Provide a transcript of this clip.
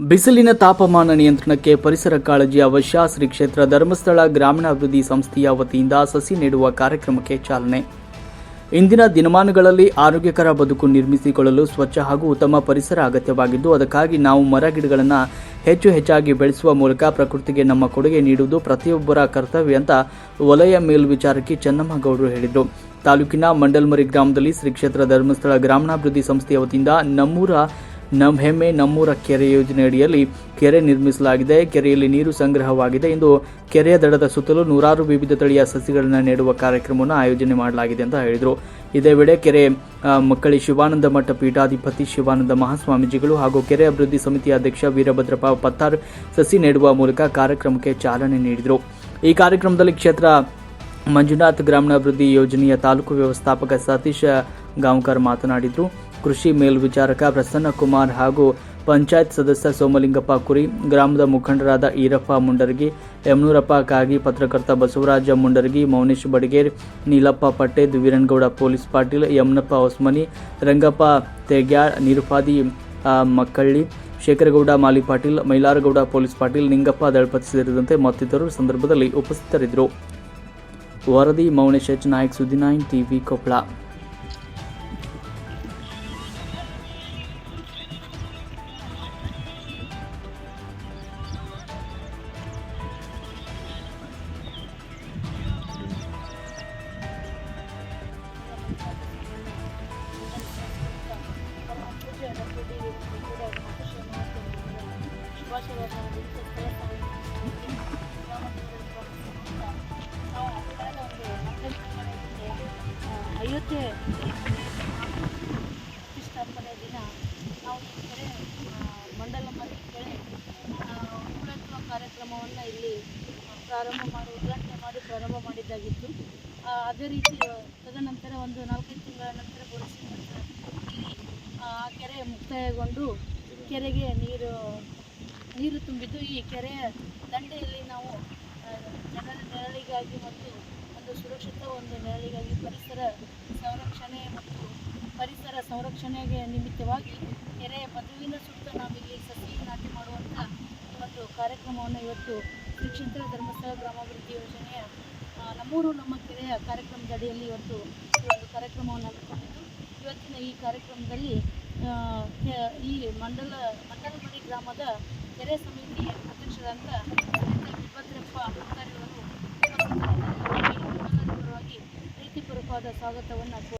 ಬಿಸಿಲಿನ ತಾಪಮಾನ ನಿಯಂತ್ರಣಕ್ಕೆ ಪರಿಸರ ಕಾಳಜಿ ಅವಶ್ಯ. ಶ್ರೀ ಕ್ಷೇತ್ರ ಧರ್ಮಸ್ಥಳ ಗ್ರಾಮೀಣಾಭಿವೃದ್ಧಿ ಸಂಸ್ಥೆಯ ವತಿಯಿಂದ ಸಸಿ ನೆಡುವ ಕಾರ್ಯಕ್ರಮಕ್ಕೆ ಚಾಲನೆ. ಇಂದಿನ ದಿನಮಾನಗಳಲ್ಲಿ ಆರೋಗ್ಯಕರ ಬದುಕು ನಿರ್ಮಿಸಿಕೊಳ್ಳಲು ಸ್ವಚ್ಛ ಹಾಗೂ ಉತ್ತಮ ಪರಿಸರ ಅಗತ್ಯವಾಗಿದ್ದು, ಅದಕ್ಕಾಗಿ ನಾವು ಮರ-ಗಿಡಗಳನ್ನು ಹೆಚ್ಚಾಗಿ ಬೆಳೆಸುವ ಮೂಲಕ ಪ್ರಕೃತಿಗೆ ನಮ್ಮ ಕೊಡುಗೆ ನೀಡುವುದು ಪ್ರತಿಯೊಬ್ಬರ ಕರ್ತವ್ಯ ಅಂತ ವಲಯ ಮೇಲ್ವಿಚಾರಕಿ ಚೆನ್ನಮ್ಮಗೌಡರು ಹೇಳಿದರು. ತಾಲೂಕಿನ ಮಂಡಲ್ಮರಿ ಗ್ರಾಮದಲ್ಲಿ ಶ್ರೀ ಕ್ಷೇತ್ರ ಧರ್ಮಸ್ಥಳ ಗ್ರಾಮೀಣಾಭಿವೃದ್ಧಿ ಸಂಸ್ಥೆಯ ವತಿಯಿಂದ ನಮ್ಮೂರ ಕೆರೆ ಯೋಜನೆಯಡಿಯಲ್ಲಿ ಕೆರೆ ನಿರ್ಮಿಸಲಾಗಿದೆ. ಕೆರೆಯಲ್ಲಿ ನೀರು ಸಂಗ್ರಹವಾಗಿದೆ ಎಂದು ಕೆರೆಯ ದಡದ ಸುತ್ತಲೂ ನೂರಾರು ವಿವಿಧ ತಳಿಯ ಸಸಿಗಳನ್ನು ನೆಡುವ ಕಾರ್ಯಕ್ರಮವನ್ನು ಆಯೋಜನೆ ಮಾಡಲಾಗಿದೆ ಅಂತ ಹೇಳಿದರು. ಇದೇ ವೇಳೆ ಕೆರೆ ಮಕ್ಕಳಿ ಶಿವಾನಂದ ಮಠ ಪೀಠಾಧಿಪತಿ ಶಿವಾನಂದ ಮಹಾಸ್ವಾಮೀಜಿಗಳು ಹಾಗೂ ಕೆರೆ ಅಭಿವೃದ್ಧಿ ಸಮಿತಿಯ ಅಧ್ಯಕ್ಷ ವೀರಭದ್ರಪ್ಪ ಪತ್ತಾರ್ ಸಸಿ ನೆಡುವ ಮೂಲಕ ಕಾರ್ಯಕ್ರಮಕ್ಕೆ ಚಾಲನೆ ನೀಡಿದರು. ಈ ಕಾರ್ಯಕ್ರಮದಲ್ಲಿ ಕ್ಷೇತ್ರ ಮಂಜುನಾಥ್ ಗ್ರಾಮೀಣಾಭಿವೃದ್ಧಿ ಯೋಜನೆಯ ತಾಲೂಕು ವ್ಯವಸ್ಥಾಪಕ ಸತೀಶ್ ಗಾಂವ್ಕರ್ ಮಾತನಾಡಿದರು. ಕೃಷಿ ಮೇಲ್ವಿಚಾರಕ ಪ್ರಸನ್ನಕುಮಾರ್ ಹಾಗೂ ಪಂಚಾಯತ್ ಸದಸ್ಯ ಸೋಮಲಿಂಗಪ್ಪ ಕುರಿ, ಗ್ರಾಮದ ಮುಖಂಡರಾದ ಈರಪ್ಪ ಮುಂಡರಗಿ, ಯಮನೂರಪ್ಪ ಕಾಗಿ, ಪತ್ರಕರ್ತ ಬಸವರಾಜ ಮುಂಡರಗಿ, ಮೌನೇಶ್ ಬಡಗೇರ್, ನೀಲಪ್ಪ ಪಟ್ಟೇದ್, ವೀರನಗೌಡ ಪೊಲೀಸ್ ಪಾಟೀಲ್, ಯಮನಪ್ಪ ಹೊಸ್ಮನಿ, ರಂಗಪ್ಪ ತೆಗ್ಯಾಳ್, ನಿರುಪಾದಿ ಮಕ್ಕಳ್ಳಿ, ಶೇಖರಗೌಡ ಮಾಲಿ ಪಾಟೀಲ್, ಮೈಲಾರಗೌಡ ಪೊಲೀಸ್ ಪಾಟೀಲ್, ನಿಂಗಪ್ಪ ದಳಪತಿ ಸೇರಿದಂತೆ ಮತ್ತಿತರರು ಸಂದರ್ಭದಲ್ಲಿ ಉಪಸ್ಥಿತರಿದ್ದರು. ವರದಿ ಮೌನೇಶ್ ಎಚ್ ನಾಯಕ್, ಸುದ್ದಿ 9 ಟಿವಿ, ಕೊಪ್ಪಳ. ಅಯೋಧ್ಯೆ ಪ್ರತಿಷ್ಠಾಪನೆ ದಿನ ನಾವು ಈ ಕೆರೆ ಮಂಡಲಮರಿ ಕೆರೆ ಹೂಳೆತ್ತುವ ಕಾರ್ಯಕ್ರಮವನ್ನು ಇಲ್ಲಿ ಉದ್ಘಾಟನೆ ಮಾಡಿ ಪ್ರಾರಂಭ ಮಾಡಿದ್ದಾಗಿತ್ತು. ಅದೇ ರೀತಿ ತದನಂತರ ಒಂದು 4-5 ತಿಂಗಳ ನಂತರ ಗೊಳಿಸಿ ಇಲ್ಲಿ ಆ ಕೆರೆ ಮುಕ್ತಾಯಗೊಂಡು ಕೆರೆಗೆ ನೀರು ತುಂಬಿದ್ದು, ಈ ಕೆರೆಯ ದಂಡೆಯಲ್ಲಿ ನಾವು ಜನರ ನೆರಳಿಗಾಗಿ ಮತ್ತು ಒಂದು ಸುರಕ್ಷಿತ ನೆರಳಿಗಾಗಿ ಪರಿಸರ ಸಂರಕ್ಷಣೆಗೆ ನಿಮಿತ್ತವಾಗಿ ಕೆರೆಯ ಬದುವಿನ ಸುತ್ತ ನಾವಿಲ್ಲಿ ಸಸಿ ನಾಟಿ ಮಾಡುವಂಥ ಒಂದು ಕಾರ್ಯಕ್ರಮವನ್ನು ಇವತ್ತು ಶ್ರೀ ಕ್ಷೇತ್ರ ಧರ್ಮಸ್ಥಳ ಗ್ರಾಮಾಭಿವೃದ್ಧಿ ಯೋಜನೆಯ ನಮ್ಮೂರು ನಮ್ಮ ಕೆರೆಯ ಕಾರ್ಯಕ್ರಮದ ಅಡಿಯಲ್ಲಿ ಇವತ್ತು ಈ ಒಂದು ಕಾರ್ಯಕ್ರಮವನ್ನು ಹಮ್ಮಿಕೊಂಡಿದ್ದು, ಇವತ್ತಿನ ಈ ಕಾರ್ಯಕ್ರಮದಲ್ಲಿ ಈ ಮಂಡಲಮರಿ ಗ್ರಾಮದ ಕೆರೆ ಸಮಿತಿ ಅಧ್ಯಕ್ಷರಾದ ವೀರಭದ್ರಪ್ಪ ಪತ್ತಾರಿಯವರು ಪ್ರೀತಿಪೂರ್ವಕವಾದ ಸ್ವಾಗತವನ್ನು